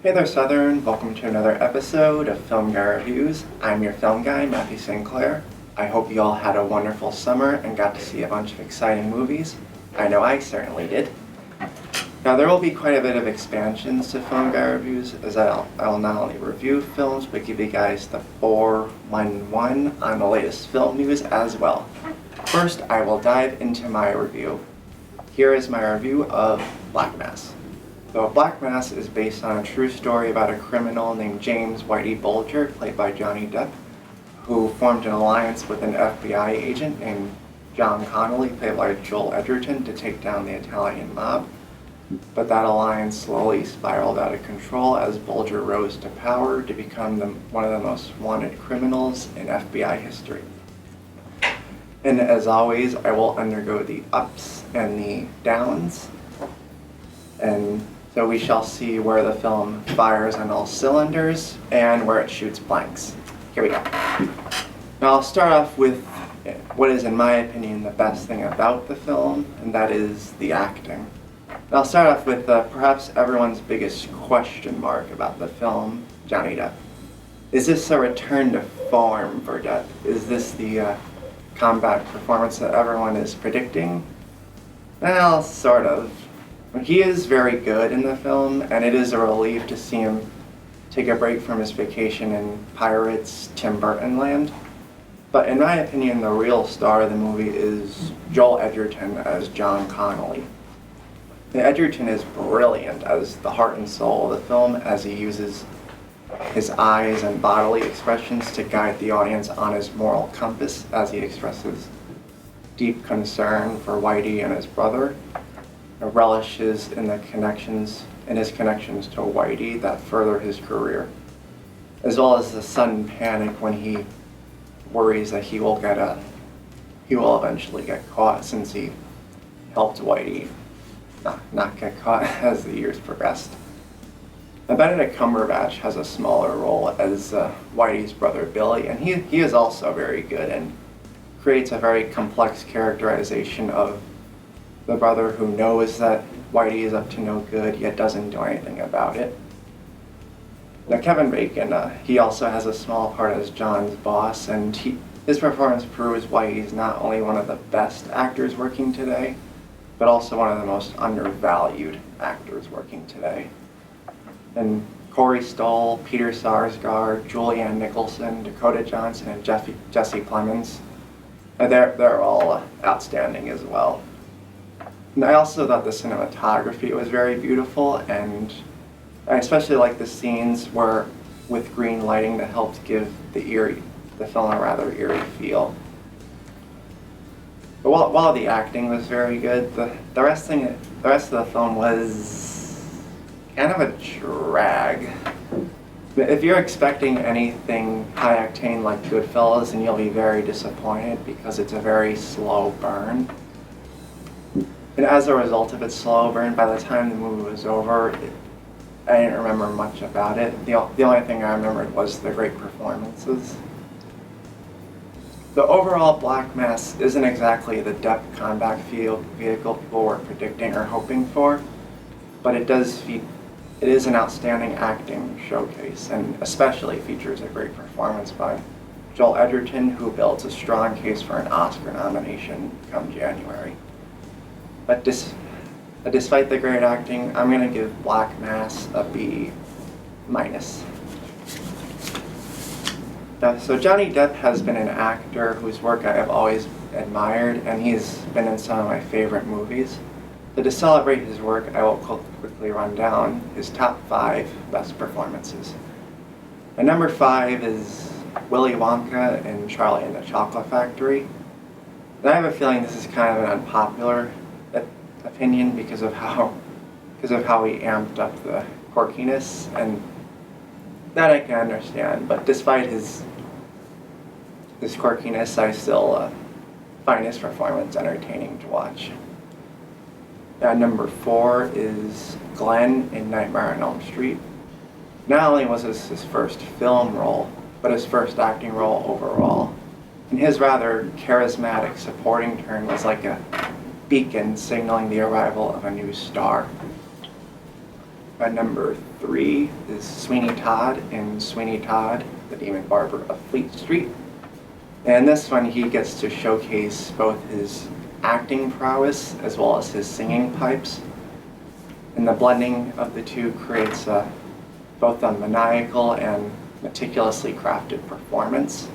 Hey there, Southern. Welcome to another episode of Film Guy Reviews. I'm your film guy, Matthew Sinclair. I hope you all had a wonderful summer and got to see a bunch of exciting movies. I know I certainly did. Now, there will be quite a bit of expansions to Film Guy Reviews, as I'll not only review films, but give you guys the 411 on the latest film news as well. First, I will dive into my review. Here is my review of Black Mass. So Black Mass is based on a true story about a criminal named James Whitey Bulger, played by Johnny Depp, who formed an alliance with an FBI agent named John Connolly, played by Joel Edgerton, to take down the Italian mob. But that alliance slowly spiraled out of control as Bulger rose to power to become one of the most wanted criminals in FBI history. And as always, I will undergo the ups and the downs. And so we shall see where the film fires on all cylinders and where it shoots blanks. Here we go. Now I'll start off with what is, in my opinion, the best thing about the film, and that is the acting. Now I'll start off with perhaps everyone's biggest question mark about the film, Johnny Depp. Is this a return to form for Depp? Is this the combat performance that everyone is predicting? Well, sort of. He is very good in the film, and it is a relief to see him take a break from his vacation in Pirates, Tim Burton land. But in my opinion, the real star of the movie is Joel Edgerton as John Connolly. Edgerton is brilliant as the heart and soul of the film, as he uses his eyes and bodily expressions to guide the audience on his moral compass as he expresses deep concern for Whitey and his brother. Relishes in his connections to Whitey that further his career, as well as the sudden panic when he worries that he will eventually get caught, since he helped Whitey not get caught as the years progressed. Now, Benedict Cumberbatch has a smaller role as Whitey's brother Billy, and he is also very good and creates a very complex characterization of the brother who knows that Whitey is up to no good, yet doesn't do anything about it. Now, Kevin Bacon, he also has a small part as John's boss, and his performance proves why he's not only one of the best actors working today, but also one of the most undervalued actors working today. And Corey Stoll, Peter Sarsgaard, Julianne Nicholson, Dakota Johnson, and Jesse Plemons, they're all outstanding as well. And I also thought the cinematography was very beautiful, and I especially like the scenes with green lighting that helped give the film a rather eerie feel. But while the acting was very good, the rest of the film was kind of a drag. If you're expecting anything high-octane like Goodfellas, then you'll be very disappointed because it's a very slow burn. And as a result of its slow burn, by the time the movie was over, I didn't remember much about it. The only thing I remembered was the great performances. The overall Black Mass isn't exactly the Depp combat vehicle people were predicting or hoping for, but it is an outstanding acting showcase, and especially features a great performance by Joel Edgerton, who builds a strong case for an Oscar nomination come January. But despite the great acting, I'm going to give Black Mass a B-. So Johnny Depp has been an actor whose work I have always admired, and he's been in some of my favorite movies. So to celebrate his work, I will quickly run down his top 5 best performances. And number 5 is Willy Wonka in Charlie and the Chocolate Factory. And I have a feeling this is kind of an unpopular opinion because of how he amped up the quirkiness, and that I can understand. But despite his quirkiness, I still find his performance entertaining to watch. Number 4 is Glenn in Nightmare on Elm Street. Not only was this his first film role, but his first acting role overall. And his rather charismatic supporting turn was like a beacon signaling the arrival of a new star. At number 3 is Sweeney Todd in Sweeney Todd, the Demon Barber of Fleet Street. And this one, he gets to showcase both his acting prowess as well as his singing pipes. And the blending of the two creates both a maniacal and meticulously crafted performance.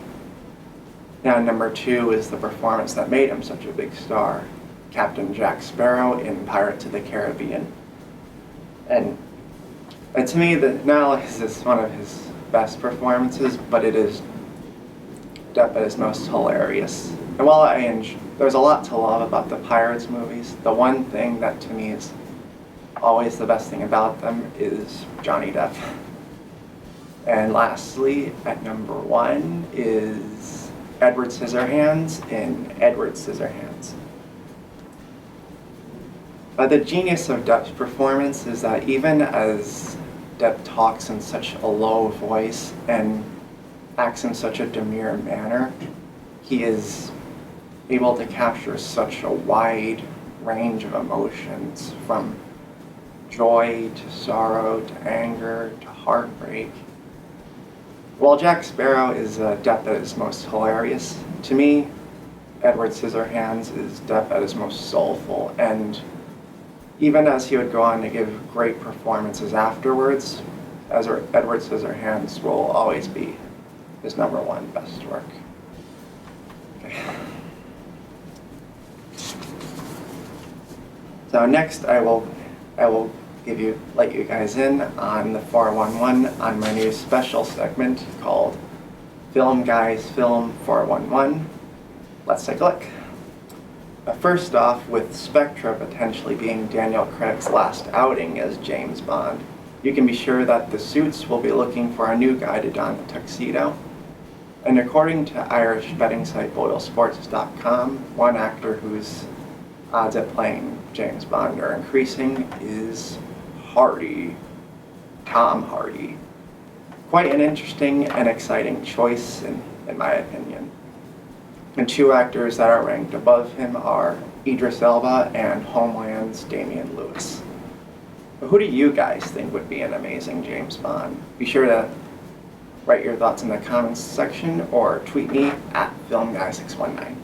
Now, number 2 is the performance that made him such a big star, Captain Jack Sparrow in Pirates of the Caribbean. And to me, not only is this one of his best performances, but it is Depp at his most hilarious. And while there's a lot to love about the Pirates movies, the one thing that to me is always the best thing about them is Johnny Depp. And lastly, at number 1 is Edward Scissorhands in Edward Scissorhands. The genius of Depp's performance is that even as Depp talks in such a low voice and acts in such a demure manner, he is able to capture such a wide range of emotions, from joy to sorrow to anger to heartbreak. While Jack Sparrow is Depp at his most hilarious, to me, Edward Scissorhands is Depp at his most soulful, and even as he would go on to give great performances afterwards, Edward Scissorhands will always be his number 1 best work. Okay. So next I will let you guys in on the 411 on my new special segment called Film Guys Film 411. Let's take a look. First off, with Spectra potentially being Daniel Craig's last outing as James Bond, you can be sure that the suits will be looking for a new guy to don the tuxedo. And according to Irish betting site BoyleSports.com, one actor whose odds at playing James Bond are increasing is Tom Hardy. Quite an interesting and exciting choice in my opinion. And 2 actors that are ranked above him are Idris Elba and Homeland's Damian Lewis. But who do you guys think would be an amazing James Bond? Be sure to write your thoughts in the comments section or tweet me at FilmGuy619.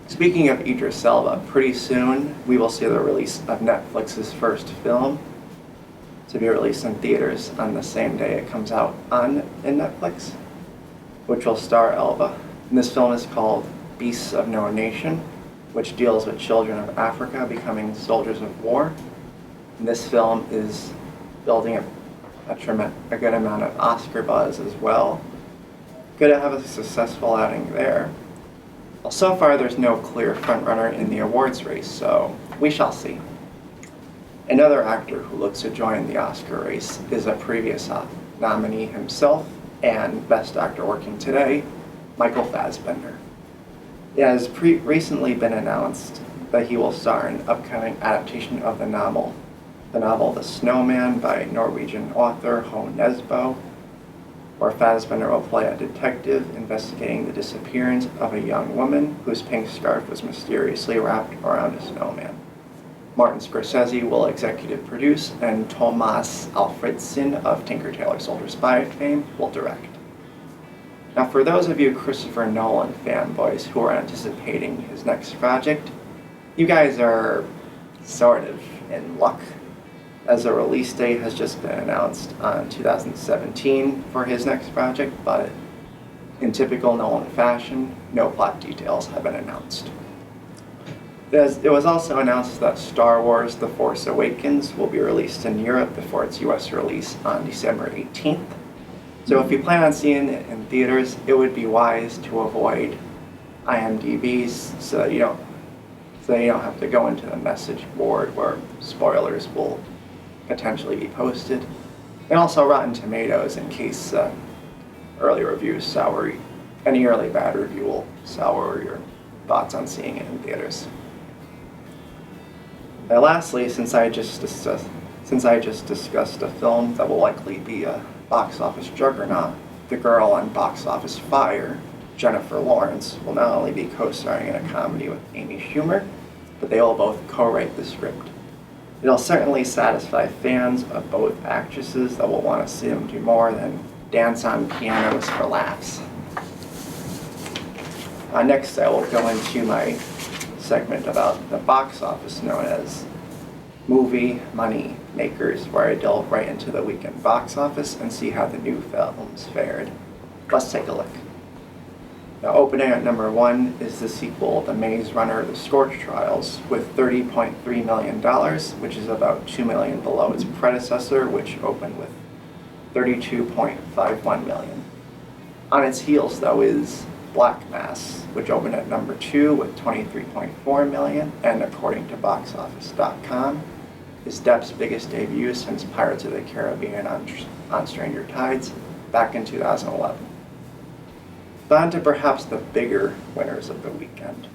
Speaking of Idris Elba, pretty soon we will see the release of Netflix's first film to be released in theaters on the same day it comes out in Netflix, which will star Elba. And this film is called Beasts of No Nation, which deals with children of Africa becoming soldiers of war. And this film is building a good amount of Oscar buzz as well. Good to have a successful outing there. Well, so far there's no clear frontrunner in the awards race, so we shall see. Another actor who looks to join the Oscar race is a previous nominee himself and Best Actor working today, Michael Fassbender. It has recently been announced that he will star in an upcoming adaptation of the novel The Snowman by Norwegian author Ho Nesbo, where Fassbender will play a detective investigating the disappearance of a young woman whose pink scarf was mysteriously wrapped around a snowman. Martin Scorsese will executive produce, and Tomas Alfredson of Tinker Tailor Soldier Spy fame will direct. Now, for those of you Christopher Nolan fanboys who are anticipating his next project, you guys are sort of in luck, as a release date has just been announced on 2017 for his next project, but in typical Nolan fashion, no plot details have been announced. It was also announced that Star Wars The Force Awakens will be released in Europe before its US release on December 18th. So if you plan on seeing it in theaters, it would be wise to avoid IMDb's so you don't have to go into the message board where spoilers will potentially be posted. And also Rotten Tomatoes, in case early reviews any early bad review will sour your thoughts on seeing it in theaters. Now lastly, since I just discussed a film that will likely be a box office juggernaut, the girl on Box Office Fire, Jennifer Lawrence, will not only be co-starring in a comedy with Amy Schumer, but they will both co-write the script. It'll certainly satisfy fans of both actresses that will want to see them do more than dance on pianos for laughs. Next, I will go into my segment about the box office known as Movie Money Makers, where I delve right into the weekend box office and see how the new films fared. Let's take a look. Now, opening at number 1 is the sequel, The Maze Runner: The Scorch Trials, with $30.3 million, which is about $2 million below its predecessor, which opened with $32.51 million. On its heels, though, is Black Mass, which opened at number 2 with $23.4 million, and according to BoxOffice.com, is Depp's biggest debut since Pirates of the Caribbean on Stranger Tides back in 2011. On to perhaps the bigger winners of the weekend.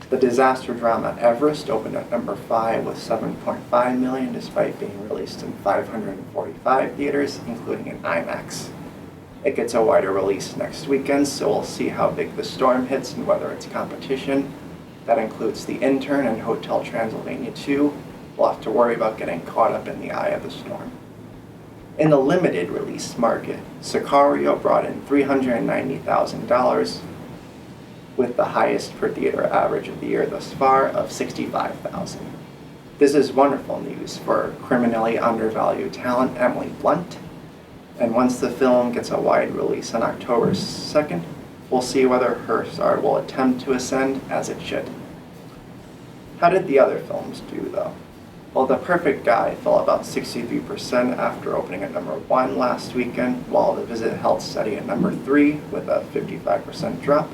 The disaster drama Everest opened at number 5 with $7.5 million, despite being released in 545 theaters, including in IMAX. It gets a wider release next weekend, so we'll see how big the storm hits and whether it's competition. That includes The Intern and Hotel Transylvania 2. We'll have to worry about getting caught up in the eye of the storm. In the limited release market, Sicario brought in $390,000, with the highest per theater average of the year thus far of $65,000. This is wonderful news for criminally undervalued talent Emily Blunt, and once the film gets a wide release on October 2nd, we'll see whether her star will attempt to ascend as it should. How did the other films do, though? Well, The Perfect Guy fell about 63% after opening at number 1 last weekend, while The Visit held steady at number 3 with a 55% drop.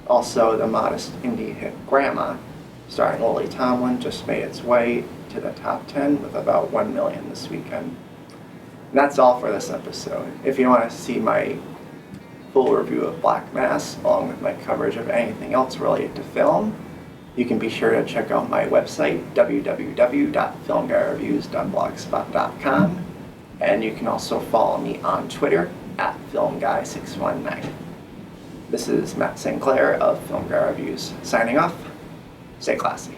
Also, the modest indie hit Grandma, starring Lily Tomlin, just made its way to the top 10 with about $1 million this weekend. And that's all for this episode. If you want to see my full review of Black Mass, along with my coverage of anything else related to film, you can be sure to check out my website, www.filmguyreviews.blogspot.com, and you can also follow me on Twitter at FilmGuy619. This is Matt Sinclair of Film Guy Reviews, signing off. Stay classy.